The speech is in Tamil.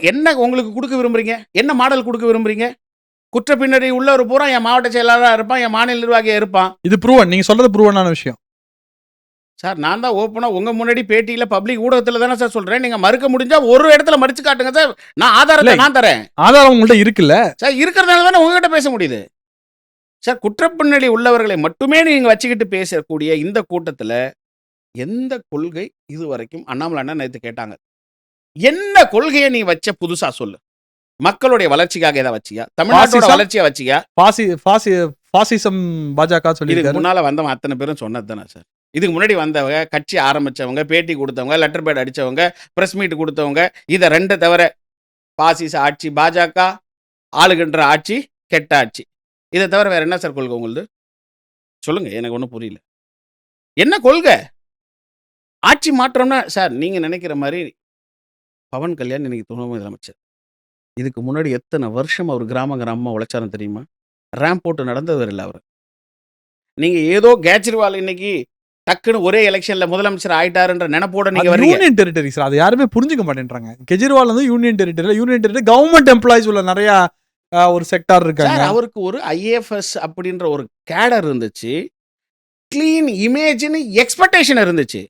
என்ன உங்களுக்கு கொடுக்க விரும்புறீங்க? என்ன மாடல் கொடுக்க விரும்புறீங்க? குற்ற பின்னணி உள்ள ஒரு பூரா என் மாவட்ட செயலாளரா இருப்பான், என் மாநில நிர்வாகியா இருப்பான். இது ப்ரூவன். நீங்க சொல்றது ப்ரூவனான விஷயம். சார் நான் தான் ஓப்பனா உங்க முன்னாடி பேட்டியில பப்ளிக் ஊடகத்துல தானே சார் சொல்றேன். நீங்க மறுக்க முடிஞ்சா ஒரு இடத்துல மறுச்சு காட்டுங்க சார். நான் ஆதாரத்தை நான் தரேன். ஆதாரம் உங்கள்ட்ட இருக்குல்ல சார். இருக்கிறதுனால தானே உங்ககிட்ட பேச முடியுது சார். குற்றப்பின்னணி உள்ளவர்களை மட்டுமே நீங்க வச்சுக்கிட்டு பேசக்கூடிய இந்த கூட்டத்துல எந்த கொள்கை இது வரைக்கும் அண்ணாமலை அண்ணா நேத்து கேட்டாங்க. என்ன கொள்கையை நீ வச்ச புதுசா சொல்லு. மக்களுடைய வளர்ச்சிக்காக எதை வச்சியா? தமிழ்நாட்டோட வளர்ச்சியை வச்சியா? பாசிசம் பாஜக சொல்லி இதுக்கு முன்னால வந்தவன் அத்தனை பேரும் சொன்னது தானே சார். இதுக்கு முன்னாடி வந்தவங்க, கட்சி ஆரம்பிச்சவங்க, பேட்டி கொடுத்தவங்க, லெட்டர் பேட் அடிச்சவங்க, பிரஸ் மீட் கொடுத்தவங்க, இதை ரெண்டு தவிர பாசிச ஆட்சி பாஜக, ஆளுகின்ற ஆட்சி கெட்ட ஆட்சி, இதை தவிர வேற என்ன சார் கொள்கை உங்களுது? சொல்லுங்க, எனக்கு ஒன்றும் புரியல. என்ன கொள்கை? ஆட்சி மாற்றம்னா சார் நீங்க நினைக்கிற மாதிரி பவன் கல்யாண் இன்னைக்கு துணை முதலமைச்சர். இதுக்கு முன்னாடி எத்தனை வருஷம் அவர் கிராமமா உழைச்சாரும் தெரியுமா? ரேம்ப் போட்டு நடந்தவர் இல்லை அவர். நீங்க ஏதோ கேஜ்ரிவால் இன்னைக்கு டக்குன்னு ஒரே எலெக்ஷன்ல முதலமைச்சர் ஆயிட்டாருன்ற நினைப்போட நீங்க வரீங்க. யூனியன் டெரிட்டரி சார், அது யாருமே புரிஞ்சுக்க மாட்டேன்றாங்க. கெஜ்ரிவால் வந்து யூனியன் டெரிட்டரி கவர்மெண்ட் எம்ப்ளாயிஸ் உள்ள நிறைய ஒரு செக்டார் இருக்காங்க. அவருக்கு ஒரு IAFS அப்படின்ற ஒரு கேடர் இருந்துச்சு, கிளீன் இமேஜ்னு எக்ஸ்பெக்டேஷன் இருந்துச்சு.